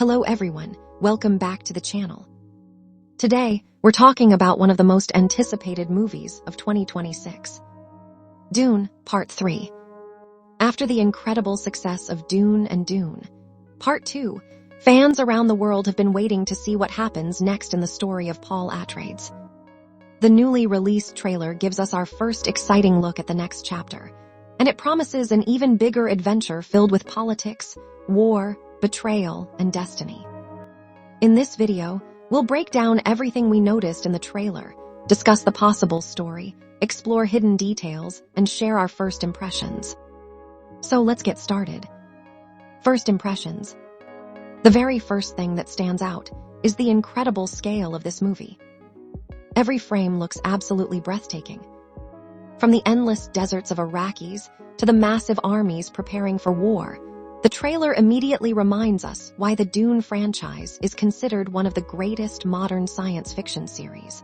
Hello everyone, welcome back to the channel. Today, we're talking about one of the most anticipated movies of 2026. Dune, Part 3. After the incredible success of Dune and Dune, Part 2, fans around the world have been waiting to see what happens next in the story of Paul Atreides. The newly released trailer gives us our first exciting look at the next chapter, and it promises an even bigger adventure filled with politics, war, betrayal, and destiny. In this video, we'll break down everything we noticed in the trailer, discuss the possible story, explore hidden details, and share our first impressions. So let's get started. First impressions. The very first thing that stands out is the incredible scale of this movie. Every frame looks absolutely breathtaking. From the endless deserts of Iraqis to the massive armies preparing for war, the trailer immediately reminds us why the Dune franchise is considered one of the greatest modern science fiction series.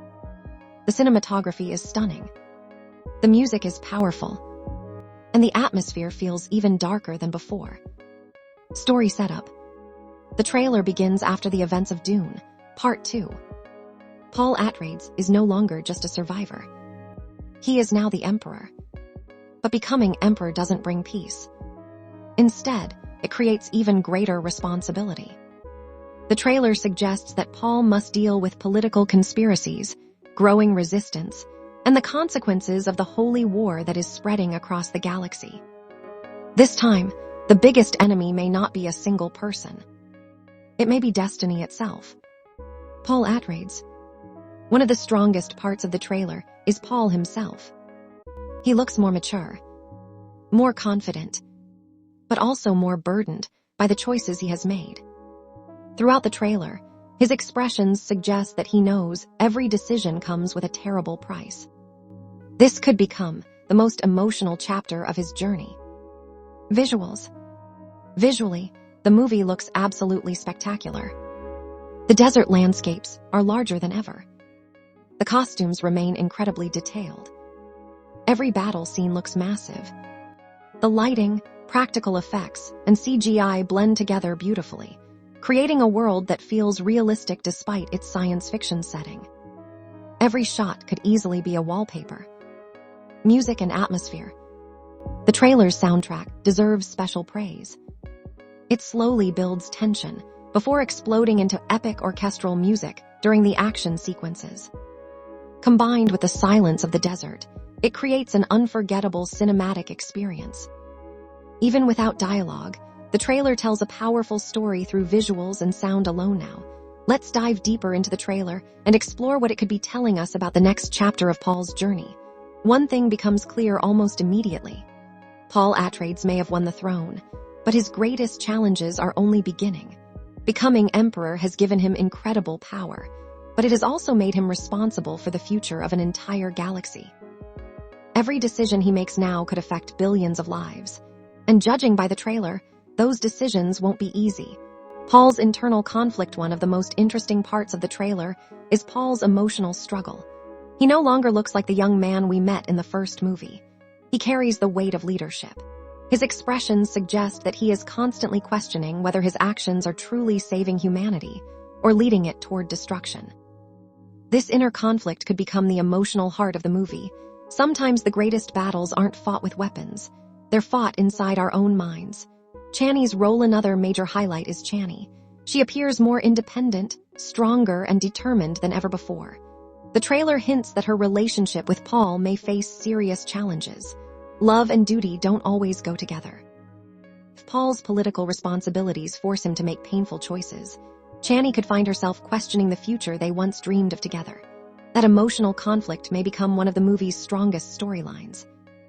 The cinematography is stunning. The music is powerful. And the atmosphere feels even darker than before. Story setup. The trailer begins after the events of Dune, Part 2. Paul Atreides is no longer just a survivor. He is now the Emperor. But becoming Emperor doesn't bring peace. Instead, it creates even greater responsibility. The trailer suggests that Paul must deal with political conspiracies, growing resistance, and the consequences of the holy war that is spreading across the galaxy. This time, the biggest enemy may not be a single person. It may be destiny itself. Paul Atreides. One of the strongest parts of the trailer is Paul himself. He looks more mature, more confident, but also more burdened by the choices he has made. Throughout the trailer, his expressions suggest that he knows every decision comes with a terrible price. This could become the most emotional chapter of his journey. Visuals. Visually, the movie looks absolutely spectacular. The desert landscapes are larger than ever. The costumes remain incredibly detailed. Every battle scene looks massive. The lighting, practical effects, and CGI blend together beautifully, creating a world that feels realistic despite its science fiction setting. Every shot could easily be a wallpaper. Music and atmosphere. The trailer's soundtrack deserves special praise. It slowly builds tension before exploding into epic orchestral music during the action sequences. Combined with the silence of the desert, it creates an unforgettable cinematic experience. Even without dialogue, the trailer tells a powerful story through visuals and sound alone now. Let's dive deeper into the trailer and explore what it could be telling us about the next chapter of Paul's journey. One thing becomes clear almost immediately. Paul Atreides may have won the throne, but his greatest challenges are only beginning. Becoming emperor has given him incredible power, but it has also made him responsible for the future of an entire galaxy. Every decision he makes now could affect billions of lives. And judging by the trailer, those decisions won't be easy. Paul's internal conflict. One of the most interesting parts of the trailer is Paul's emotional struggle. He no longer looks like the young man we met in the first movie. He carries the weight of leadership. His expressions suggest that he is constantly questioning whether his actions are truly saving humanity or leading it toward destruction. This inner conflict could become the emotional heart of the movie. Sometimes the greatest battles aren't fought with weapons. They're fought inside our own minds. Chani's role. Another major highlight is Chani. She appears more independent, stronger, and determined than ever before. The trailer hints that her relationship with Paul may face serious challenges. Love and duty don't always go together. If Paul's political responsibilities force him to make painful choices, Chani could find herself questioning the future they once dreamed of together. That emotional conflict may become one of the movie's strongest storylines.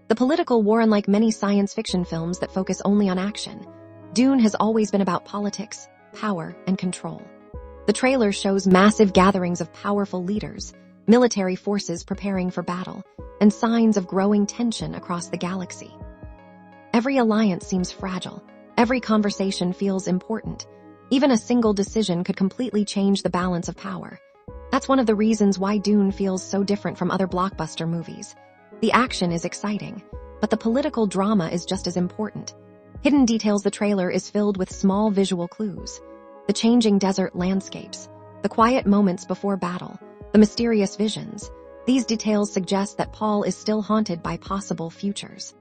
The political war. Unlike many science fiction films that focus only on action, Dune has always been about politics, power, and control. The trailer shows massive gatherings of powerful leaders, military forces preparing for battle, and signs of growing tension across the galaxy. Every alliance seems fragile. Every conversation feels important. Even a single decision could completely change the balance of power. That's one of the reasons why Dune feels so different from other blockbuster movies. The action is exciting, but the political drama is just as important. Hidden details. The trailer is filled with small visual clues. the changing desert landscapes, the quiet moments before battle, the mysterious visions. These details suggest that Paul is still haunted by possible futures.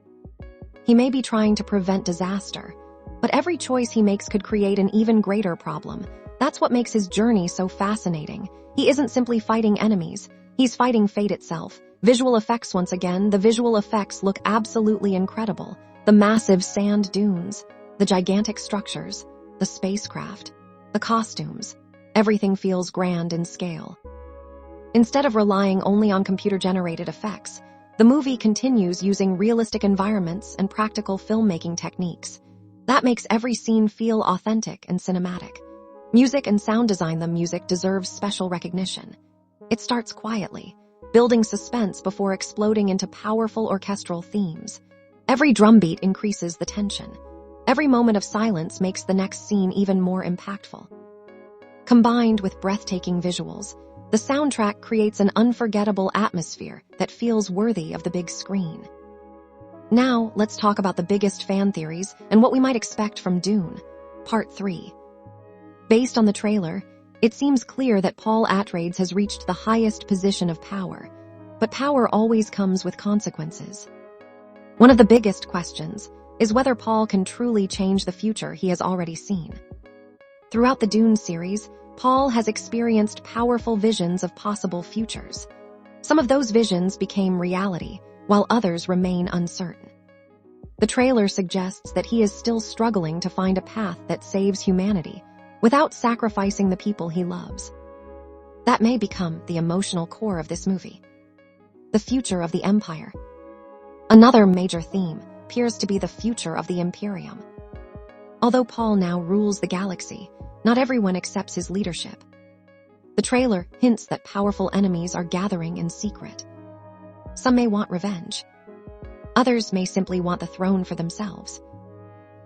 He may be trying to prevent disaster, but every choice he makes could create an even greater problem. That's what makes his journey so fascinating. He isn't simply fighting enemies, he's fighting fate itself. Visual effects once again, the visual effects look absolutely incredible. The massive sand dunes, the gigantic structures, the spacecraft, the costumes. Everything feels grand in scale. Instead of relying only on computer-generated effects, the movie continues using realistic environments and practical filmmaking techniques. That makes every scene feel authentic and cinematic. Music and sound design. The music deserves special recognition. It starts quietly, building suspense before exploding into powerful orchestral themes. Every drumbeat increases the tension. Every moment of silence makes the next scene even more impactful. Combined with breathtaking visuals, the soundtrack creates an unforgettable atmosphere that feels worthy of the big screen. Now, let's talk about the biggest fan theories and what we might expect from Dune, Part 3. Based on the trailer, it seems clear that Paul Atreides has reached the highest position of power, but power always comes with consequences. One of the biggest questions is whether Paul can truly change the future he has already seen. Throughout the Dune series, Paul has experienced powerful visions of possible futures. Some of those visions became reality, while others remain uncertain. The trailer suggests that he is still struggling to find a path that saves humanity without sacrificing the people he loves. That may become the emotional core of this movie. The future of the Empire. Another major theme appears to be the future of the Imperium. Although Paul now rules the galaxy, not everyone accepts his leadership. The trailer hints that powerful enemies are gathering in secret. Some may want revenge. Others may simply want the throne for themselves.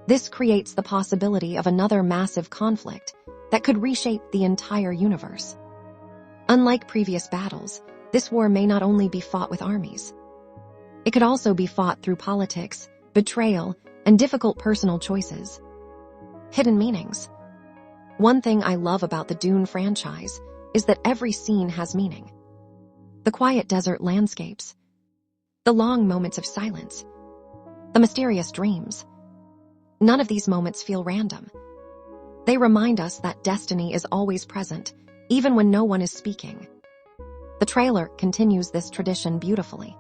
This creates the possibility of another massive conflict that could reshape the entire universe. Unlike previous battles, this war may not only be fought with armies. It could also be fought through politics, betrayal, and difficult personal choices. Hidden meanings. One thing I love about the Dune franchise is that every scene has meaning. The quiet desert landscapes, the long moments of silence, the mysterious dreams. None of these moments feel random. They remind us that destiny is always present, even when no one is speaking. The trailer continues this tradition beautifully.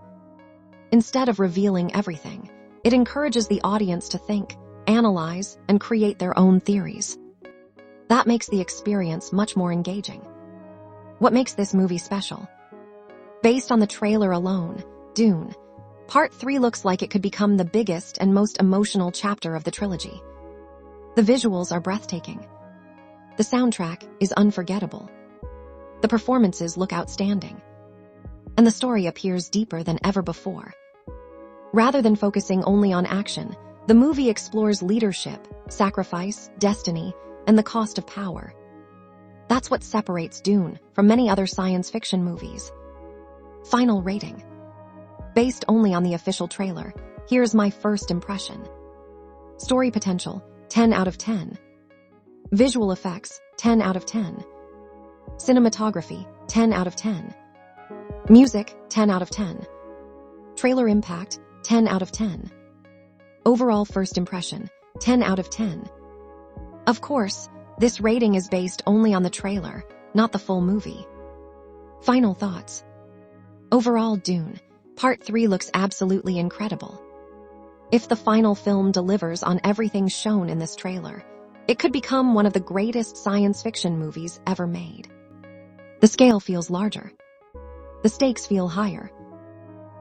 Instead of revealing everything, it encourages the audience to think, analyze, and create their own theories. That makes the experience much more engaging. What makes this movie special? Based on the trailer alone, Dune, Part 3 looks like it could become the biggest and most emotional chapter of the trilogy. The visuals are breathtaking. The soundtrack is unforgettable. The performances look outstanding. And the story appears deeper than ever before. Rather than focusing only on action, the movie explores leadership, sacrifice, destiny, and the cost of power. That's what separates Dune from many other science fiction movies. Final rating. Based only on the official trailer, here's my first impression. Story potential, 10 out of 10. Visual effects, 10 out of 10. Cinematography, 10 out of 10. Music, 10 out of 10. Trailer impact, 10 out of 10. Overall first impression, 10 out of 10. Of course, this rating is based only on the trailer, not the full movie. Final thoughts. Overall, Dune, Part 3 looks absolutely incredible. If the final film delivers on everything shown in this trailer, it could become one of the greatest science fiction movies ever made. The scale feels larger. The stakes feel higher.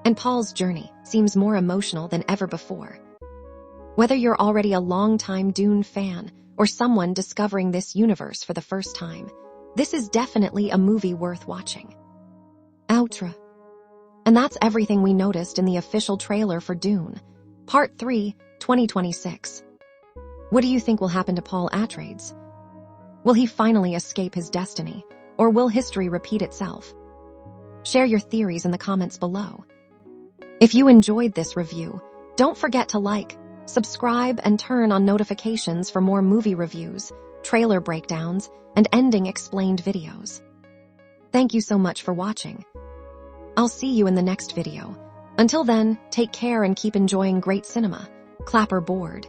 And Paul's journey seems more emotional than ever before. Whether you're already a long-time Dune fan or someone discovering this universe for the first time, this is definitely a movie worth watching. Outro. And that's everything we noticed in the official trailer for Dune, Part 3, 2026. What do you think will happen to Paul Atreides? Will he finally escape his destiny, or will history repeat itself? Share your theories in the comments below. If you enjoyed this review, don't forget to like, subscribe, and turn on notifications for more movie reviews. trailer breakdowns, and ending explained videos. Thank you so much for watching. I'll see you in the next video. Until then, take care and keep enjoying great cinema. Clapper board.